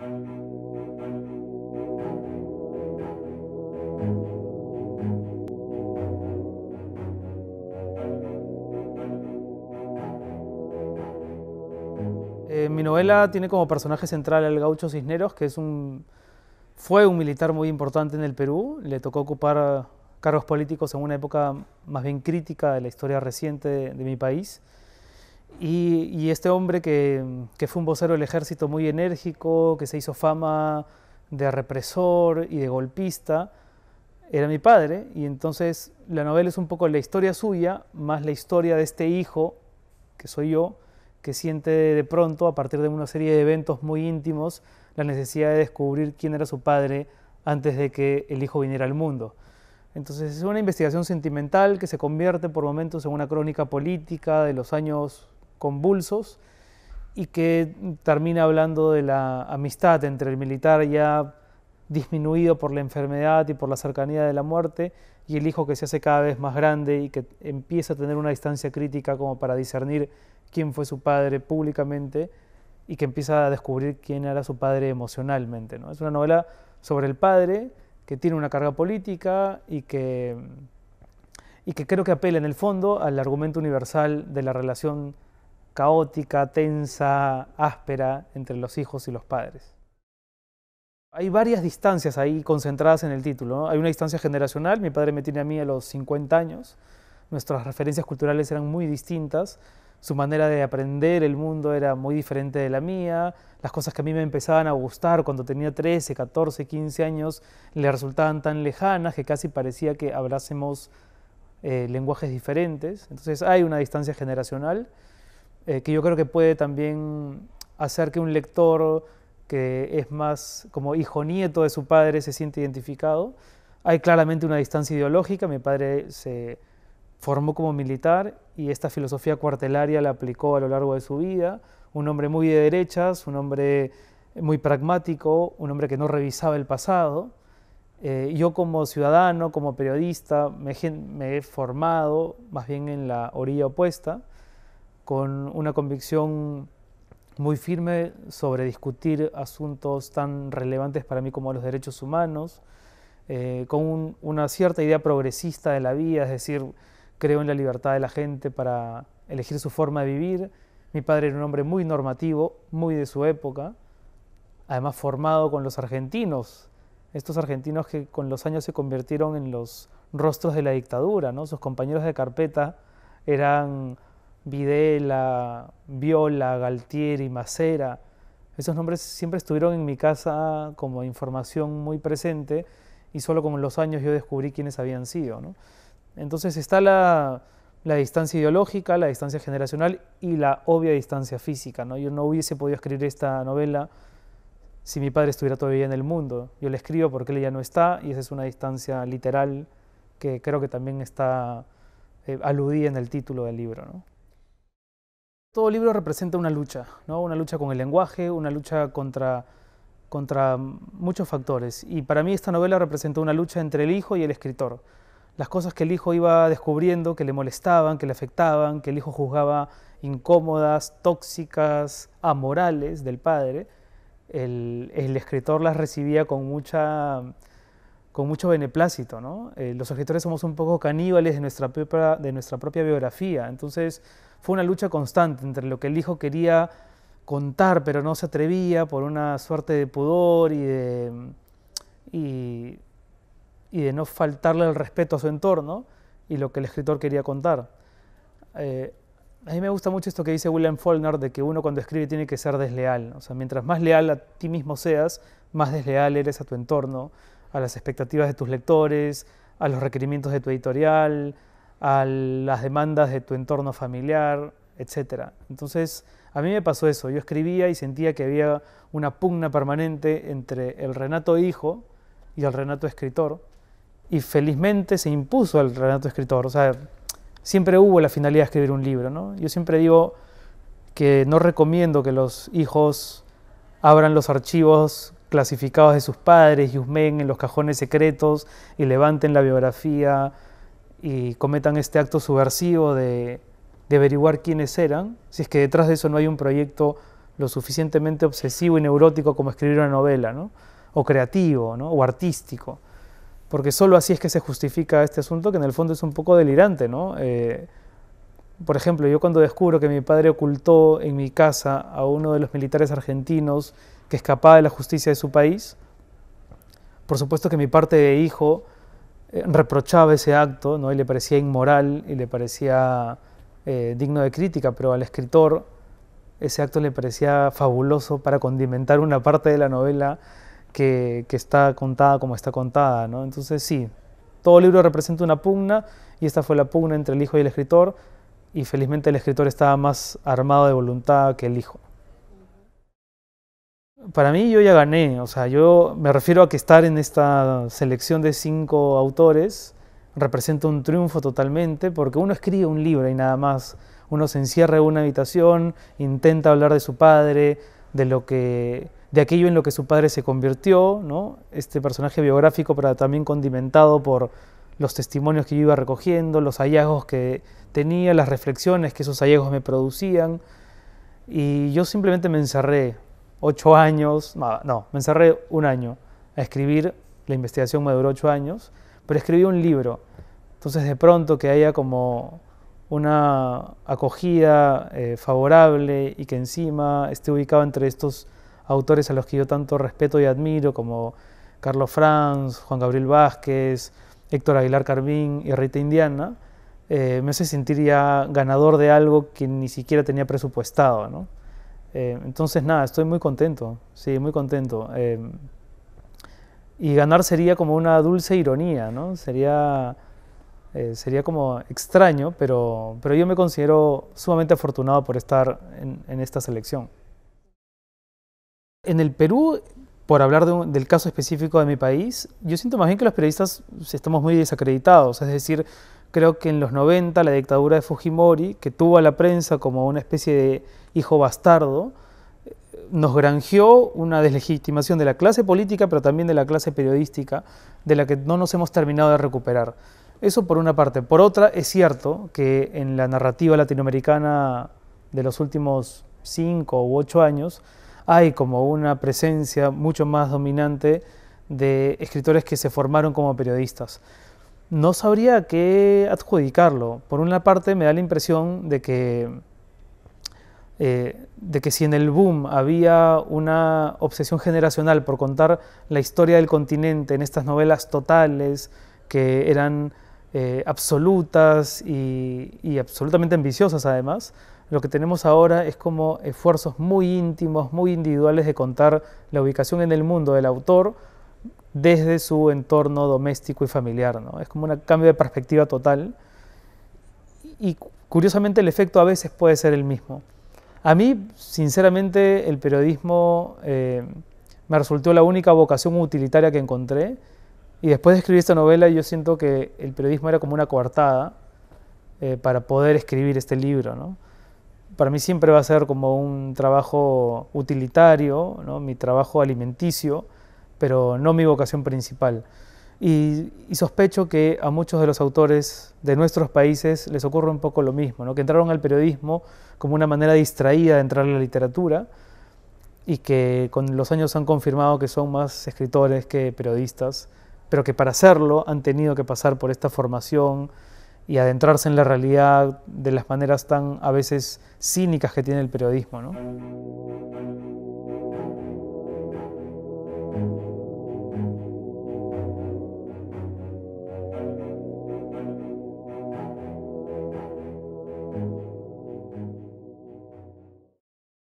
Mi novela tiene como personaje central al Gaucho Cisneros, que fue un militar muy importante en el Perú. Le tocó ocupar cargos políticos en una época más bien crítica de la historia reciente de mi país. Y este hombre que fue un vocero del ejército muy enérgico, que se hizo fama de represor y de golpista, era mi padre. Y entonces la novela es un poco la historia suya, más la historia de este hijo, que soy yo, que siente de pronto, a partir de una serie de eventos muy íntimos, la necesidad de descubrir quién era su padre antes de que el hijo viniera al mundo. Entonces es una investigación sentimental que se convierte por momentos en una crónica política de los años convulsos y que termina hablando de la amistad entre el militar ya disminuido por la enfermedad y por la cercanía de la muerte y el hijo que se hace cada vez más grande y que empieza a tener una distancia crítica como para discernir quién fue su padre públicamente y que empieza a descubrir quién era su padre emocionalmente, ¿no? Es una novela sobre el padre que tiene una carga política y que creo que apela en el fondo al argumento universal de la relación caótica, tensa, áspera entre los hijos y los padres. Hay varias distancias ahí concentradas en el título, ¿no? Hay una distancia generacional, mi padre me tiene a mí a los 50 años, nuestras referencias culturales eran muy distintas, su manera de aprender el mundo era muy diferente de la mía, las cosas que a mí me empezaban a gustar cuando tenía 13, 14, 15 años le resultaban tan lejanas que casi parecía que hablásemos lenguajes diferentes. Entonces hay una distancia generacional que yo creo que puede también hacer que un lector que es más como hijo nieto de su padre se siente identificado. Hay claramente una distancia ideológica, mi padre se formó como militar y esta filosofía cuartelaria la aplicó a lo largo de su vida, un hombre muy de derechas, un hombre muy pragmático, un hombre que no revisaba el pasado. Yo como ciudadano, como periodista, me he formado más bien en la orilla opuesta, con una convicción muy firme sobre discutir asuntos tan relevantes para mí como los derechos humanos, con una cierta idea progresista de la vida, es decir, creo en la libertad de la gente para elegir su forma de vivir. Mi padre era un hombre muy normativo, muy de su época, además formado con los argentinos, estos argentinos que con los años se convirtieron en los rostros de la dictadura, ¿no? Sus compañeros de carpeta eran Videla, Viola, Galtieri, Macera. Esos nombres siempre estuvieron en mi casa como información muy presente y solo con los años yo descubrí quiénes habían sido, ¿no? Entonces está la distancia ideológica, la distancia generacional y la obvia distancia física, ¿no? Yo no hubiese podido escribir esta novela si mi padre estuviera todavía en el mundo. Yo la escribo porque él ya no está y esa es una distancia literal que creo que también está aludida en el título del libro, ¿no? Todo libro representa una lucha, ¿no? Una lucha con el lenguaje, una lucha contra muchos factores. Y para mí esta novela representa una lucha entre el hijo y el escritor. Las cosas que el hijo iba descubriendo, que le molestaban, que le afectaban, que el hijo juzgaba incómodas, tóxicas, amorales del padre, el escritor las recibía con mucho beneplácito, ¿no? Los escritores somos un poco caníbales de nuestra propia biografía, entonces fue una lucha constante entre lo que el hijo quería contar pero no se atrevía por una suerte de pudor y de no faltarle el respeto a su entorno y lo que el escritor quería contar. A mí me gusta mucho esto que dice William Faulkner de que uno cuando escribe tiene que ser desleal, o sea, mientras más leal a ti mismo seas, más desleal eres a tu entorno, a las expectativas de tus lectores, a los requerimientos de tu editorial, a las demandas de tu entorno familiar, etc. Entonces, a mí me pasó eso, yo escribía y sentía que había una pugna permanente entre el Renato hijo y el Renato escritor, y felizmente se impuso el Renato escritor, o sea, siempre hubo la finalidad de escribir un libro, ¿no? Yo siempre digo que no recomiendo que los hijos abran los archivos clasificados de sus padres y husmeen en los cajones secretos y levanten la biografía y cometan este acto subversivo de averiguar quiénes eran, si es que detrás de eso no hay un proyecto lo suficientemente obsesivo y neurótico como escribir una novela, ¿no? O creativo, ¿no? O artístico. Porque solo así es que se justifica este asunto, que en el fondo es un poco delirante, ¿no? Por ejemplo, yo cuando descubro que mi padre ocultó en mi casa a uno de los militares argentinos que escapaba de la justicia de su país, por supuesto que mi parte de hijo reprochaba ese acto, ¿no? Y le parecía inmoral y le parecía digno de crítica, pero al escritor ese acto le parecía fabuloso para condimentar una parte de la novela que está contada como está contada, ¿no? Entonces sí, todo libro representa una pugna y esta fue la pugna entre el hijo y el escritor, y felizmente el escritor estaba más armado de voluntad que el hijo. Para mí yo ya gané, o sea, yo me refiero a que estar en esta selección de 5 autores representa un triunfo totalmente, porque uno escribe un libro y nada más, uno se encierra en una habitación, intenta hablar de su padre, de aquello en lo que su padre se convirtió, ¿no? Este personaje biográfico, pero también condimentado por los testimonios que yo iba recogiendo, los hallazgos que tenía, las reflexiones que esos hallazgos me producían, y yo simplemente me encerré 8 años, no, me encerré 1 año a escribir. La investigación me duró 8 años, pero escribí un libro. Entonces de pronto que haya como una acogida favorable y que encima esté ubicado entre estos autores a los que yo tanto respeto y admiro, como Carlos Franz, Juan Gabriel Vázquez, Héctor Aguilar Carmín y Rita Indiana, me hace sentir ya ganador de algo que ni siquiera tenía presupuestado, ¿no? Entonces nada, estoy muy contento, sí, muy contento. Y ganar sería como una dulce ironía, ¿no? Sería como extraño, pero yo me considero sumamente afortunado por estar en esta selección. En el Perú, por hablar del caso específico de mi país, yo siento más bien que los periodistas estamos muy desacreditados. Es decir, creo que en los 90 la dictadura de Fujimori, que tuvo a la prensa como una especie de hijo bastardo, nos granjeó una deslegitimación de la clase política, pero también de la clase periodística, de la que no nos hemos terminado de recuperar. Eso por una parte. Por otra, es cierto que en la narrativa latinoamericana de los últimos 5 u 8 años hay como una presencia mucho más dominante de escritores que se formaron como periodistas. No sabría a qué adjudicarlo. Por una parte me da la impresión de que si en el boom había una obsesión generacional por contar la historia del continente en estas novelas totales que eran absolutas y absolutamente ambiciosas además, lo que tenemos ahora es como esfuerzos muy íntimos, muy individuales de contar la ubicación en el mundo del autor desde su entorno doméstico y familiar, ¿no? Es como un cambio de perspectiva total y curiosamente el efecto a veces puede ser el mismo. A mí, sinceramente, el periodismo me resultó la única vocación utilitaria que encontré, y después de escribir esta novela yo siento que el periodismo era como una coartada para poder escribir este libro, ¿no? Para mí siempre va a ser como un trabajo utilitario, ¿no? Mi trabajo alimenticio, pero no mi vocación principal. Y sospecho que a muchos de los autores de nuestros países les ocurre un poco lo mismo, ¿no? Que entraron al periodismo como una manera distraída de entrar a la literatura y que con los años han confirmado que son más escritores que periodistas, pero que para hacerlo han tenido que pasar por esta formación y adentrarse en la realidad de las maneras tan a veces cínicas que tiene el periodismo, ¿no?